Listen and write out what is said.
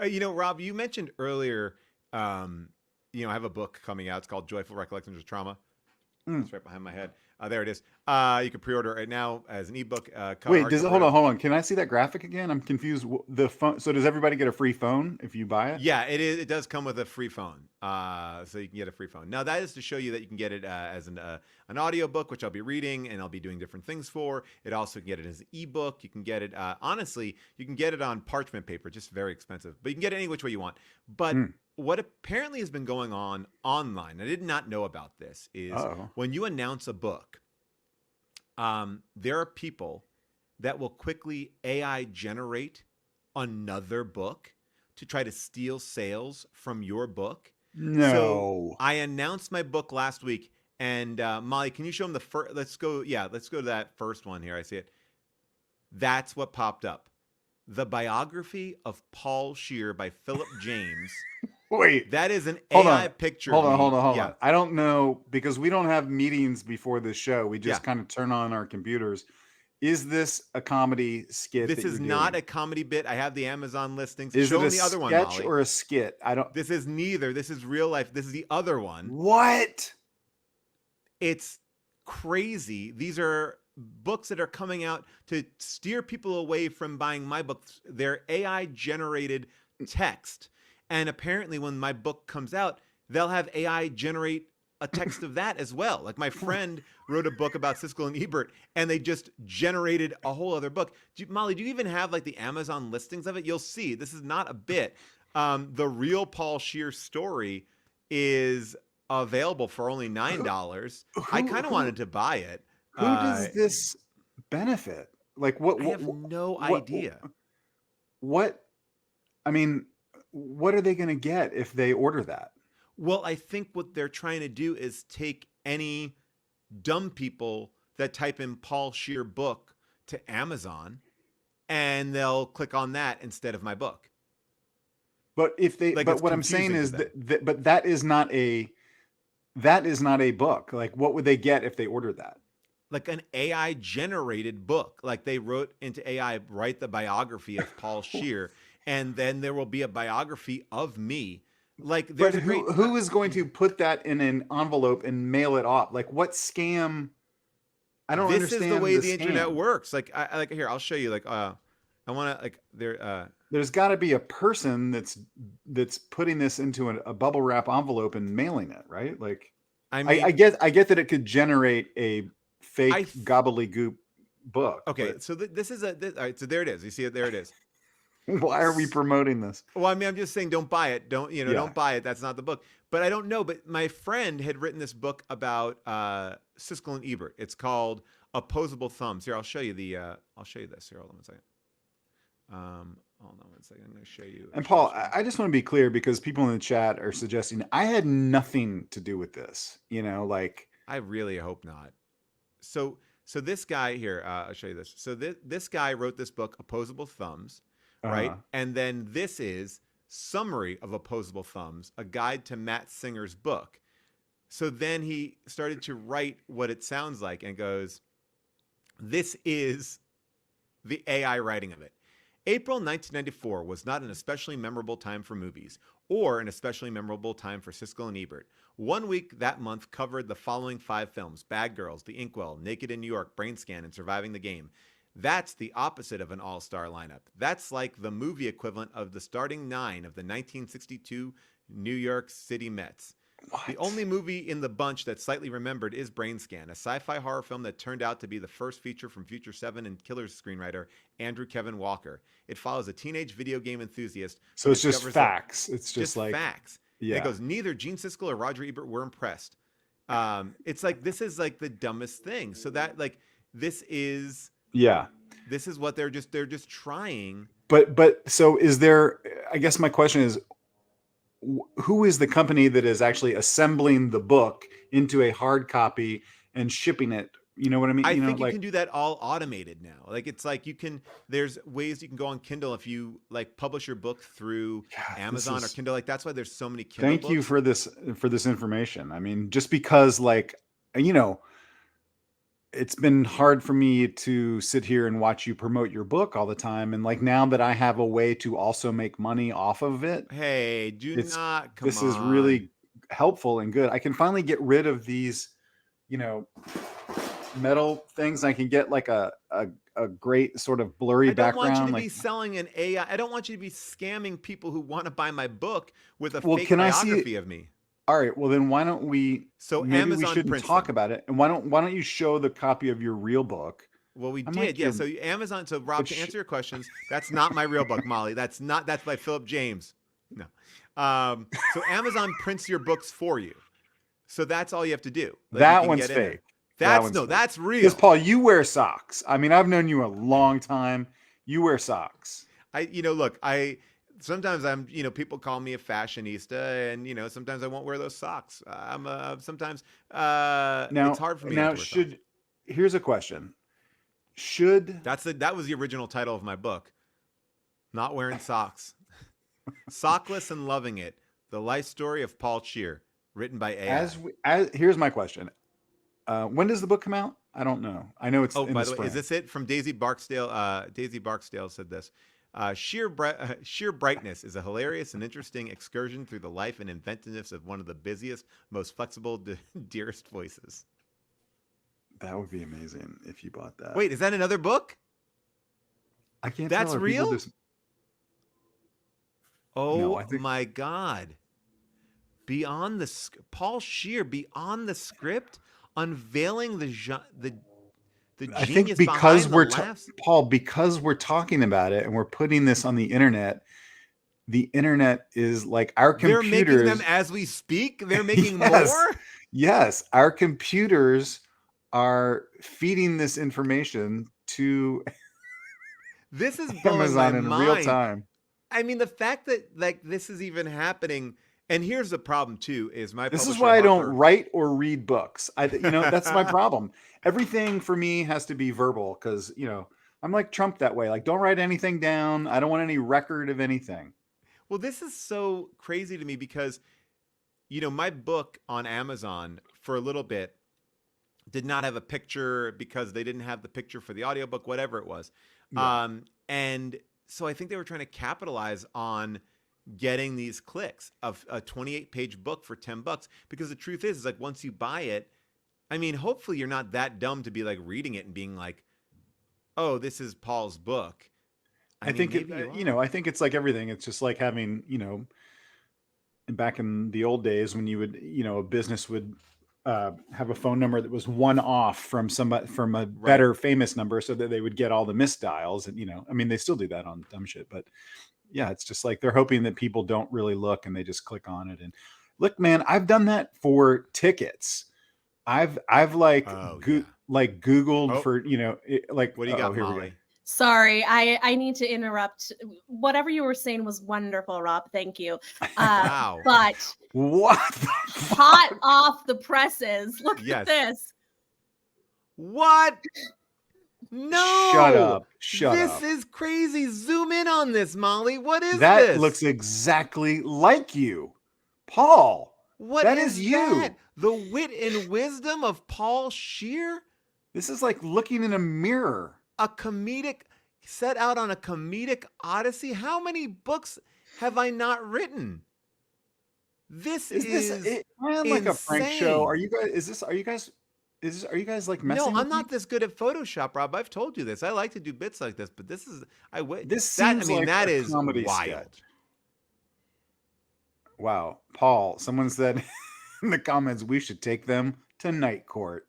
Rob, you mentioned earlier, um, I have a book coming out. It's called Joyful Recollections of Trauma. Mm. It's right behind my head. There it is. You can pre-order it right now as an ebook, Wait, does it? Hold hardcover. on, hold on. Can I see that graphic again? I'm confused. The phone. So does everybody get a free phone if you buy it? Yeah, it is. It does come with a free phone, so you can get a free phone. Now that is to show you that you can get it as an audio book, which I'll be reading and I'll be doing different things for. It also can get it as an ebook. You can get it. Honestly, you can get it on parchment paper, just very expensive, but you can get it any which way you want. But Mm. what apparently has been going on online, I did not know about this, is Oh. when you announce a book, there are people that will quickly AI generate another book to try to steal sales from your book. So No. I announced my book last week, and Molly, can you show them the first? Let's go. Yeah, let's go to that first one here. I see it. That's what popped up. The biography of Paul Scheer by Philip James. Wait. That is an Hold AI on. picture Hold of on. Hold me. on. Hold Yeah, on. I don't know because we don't have meetings before this show. We yeah. just kind of turn on our computers. Is this a comedy skit This that is you're not doing? a comedy bit. I have the Amazon listings. Is Show it them a the other one, sketch Molly. or a skit? I don't. This is neither. This is real life. This is the other one. What? It's crazy. These are books that are coming out to steer people away from buying my books. They're AI generated text. And apparently, when my book comes out, they'll have AI generate a text of that as well. Like my friend wrote a book about Siskel and Ebert, and they just generated a whole other book. Molly, do you even have like the Amazon listings of it? You'll see. This is not a bit. The real Paul Scheer story is available for only Who? $9. I Who? kind of Who? wanted to buy it. Who Uh, does this benefit? Like what? I What? have no What? idea. What? I mean, what are they going to get if they order that? Well, I think what they're trying to do is take any dumb people that type in Paul Scheer book to Amazon and they'll click on that instead of my book. But if they, Like it's but what I'm saying confusing to is them. but that is not a book. Like, what would they get if they order that? Like an AI generated book. Like they wrote into AI, write the biography of Paul Scheer, and then there will be a biography of me. Like But there's a who great who is going to put that in an envelope and mail it off? Like, what scam? I don't this is the understand way the the internet scam. works. Like I like here, I'll show you. Like I want to like there. There's got to be a person that's putting this into a bubble wrap envelope and mailing it, right? Like, I I, mean, I get I get that it could generate a I fake th- gobbledygook book, okay. but So this is all right. So there it is. You see it? There it is. why are we promoting this? Well, I mean, I'm just saying, don't buy it. Yeah. Don't buy it. That's not the book. But I don't know. But my friend had written this book about Siskel and Ebert. It's called Opposable Thumbs. Here, I'll show you the. I'll show you this. Here, hold on one second. Hold on one second. I'm going to show you a And share Paul, screen. I just want to be clear because people in the chat are suggesting I had nothing to do with this. Like, I really hope not. So this guy here, I'll show you this. So this guy wrote this book, Opposable Thumbs, right? uh, And then this is summary of Opposable Thumbs, a guide to Matt Singer's book. So then he started to write what it sounds like and goes, this is the AI writing of it. April 1994 was not an especially memorable time for movies, or an especially memorable time for Siskel and Ebert. 1 week that month covered the following 5 films: Bad Girls, The Inkwell, Naked in New York, Brain Scan, and Surviving the Game. That's the opposite of an all star lineup. That's like the movie equivalent of the starting 9 of the 1962 New York City Mets. The what? only movie in the bunch that's slightly remembered is Brain Scan, a sci-fi horror film that turned out to be the first feature from Future 7 and Killers screenwriter Andrew Kevin Walker. It follows a teenage video game enthusiast So who it's just discovers that facts. It's just just like, facts. And it yeah, goes, neither Gene Siskel or Roger Ebert were impressed. It's like this is like the dumbest thing. So that like this is yeah. what they're just trying. But so is there? I guess my question is, who is the company that is actually assembling the book into a hard copy and shipping it? You know what I mean? I think you Like, can do that all automated now. Like it's like you can. There's ways you can go on Kindle if you like publish your book through God, this Amazon or is. Kindle. Like that's why there's so many Kindle Thank you books. for this information. I mean, just because, like, you know, it's been hard for me to sit here and watch you promote your book all the time. And like now that I have a way to also make money off of it, Hey, do it's not. Come this is on. really helpful and good. I can finally get rid of these, you know, metal things. I can get like a great sort of blurry I don't want you to background. be Like, selling an AI. I don't want you to be scamming people who want to buy my book with a well, fake can I see? biography of me. All right. Well, then why don't we? So Maybe we Amazon shouldn't prints talk them. about it. And why don't you show the copy of your real book? Well, we I'm did, like yeah. your, So Amazon. So Rob, but to answer your questions, that's not my real book, Molly. That's not. That's by Philip James. No. So Amazon prints your books for you. So that's all you have to do. Like you that can one's get in there. fake. That one's No, fake. that's Because real. Paul, you wear socks. I mean, I've known you a long time. You wear socks. Look, sometimes people call me a fashionista, and sometimes I won't wear those socks. Sometimes it's Now, hard for me not now to wear socks. should here's a question. Should That was the original title of my book, Not Wearing Socks. Sockless and Loving It: The Life Story of Paul Scheer, written by AI. as here's my question. When does the book come out? I don't know. I know it's Oh, in by the the way, is spring. this it from Daisy Barksdale? Daisy Barksdale said this. Sheer Brightness is a hilarious and interesting excursion through the life and inventiveness of one of the busiest, most flexible, dearest voices. That would be amazing if you bought that. Wait, is that another book? I can't tell. That's Are people real? just no? Oh I think my God. Paul Scheer, Beyond the Script, unveiling the I think genius because behind the laughs. Paul, because we're talking about it and we're putting this on the internet is like our They're making them computers. as we speak. They're making Yes, more. yes, our computers are feeding this information to This is blowing my Amazon in real mind. time. I mean, the fact that like this is even happening, and here's the problem too: is my This is publisher why I don't Harper. write or read books. That's my problem. Everything for me has to be verbal because, I'm like Trump that way. Like, don't write anything down. I don't want any record of anything. Well, this is so crazy to me because my book on Amazon for a little bit did not have a picture because they didn't have the picture for the audiobook, whatever it was. Yeah. And so I think they were trying to capitalize on getting these clicks of a 28-page book for $10 because the truth is like once you buy it, I mean, hopefully you're not that dumb to be like reading it and being like, "Oh, this is Paul's book." I I mean, think maybe you are. I think it's like everything. It's just like having, back in the old days when you would, a business would have a phone number that was one off from somebody from a Right. better famous number so that they would get all the missed dials. And, I mean, they still do that on dumb shit, but yeah, it's just like they're hoping that people don't really look and they just click on it. And look, man, I've done that for tickets. I've Oh, yeah. like Googled Oh, for, like, what do you oh, got, here we go. Molly? Sorry, I need to interrupt. Whatever you were saying was wonderful, Rob. Thank you. Wow. But What the hot fuck? off the presses. Look Yes. at this. What? No. Shut up. Shut This up. is crazy. Zoom in on this, Molly. What is That this? looks exactly like you. Paul. What That is is you. that? The wit and wisdom of Paul Scheer? This is like looking in a mirror. A comedic set out on a comedic odyssey. How many books have I not written? This is Am I on like a prank show? Are insane. you guys are you guys like No, messing I'm with me? not this good at Photoshop, Rob. I've told you this. I like to do bits like this, but this is This that I seems mean like that a is comedy wild. sketch. Wow. Paul, someone said in the comments we should take them to night court.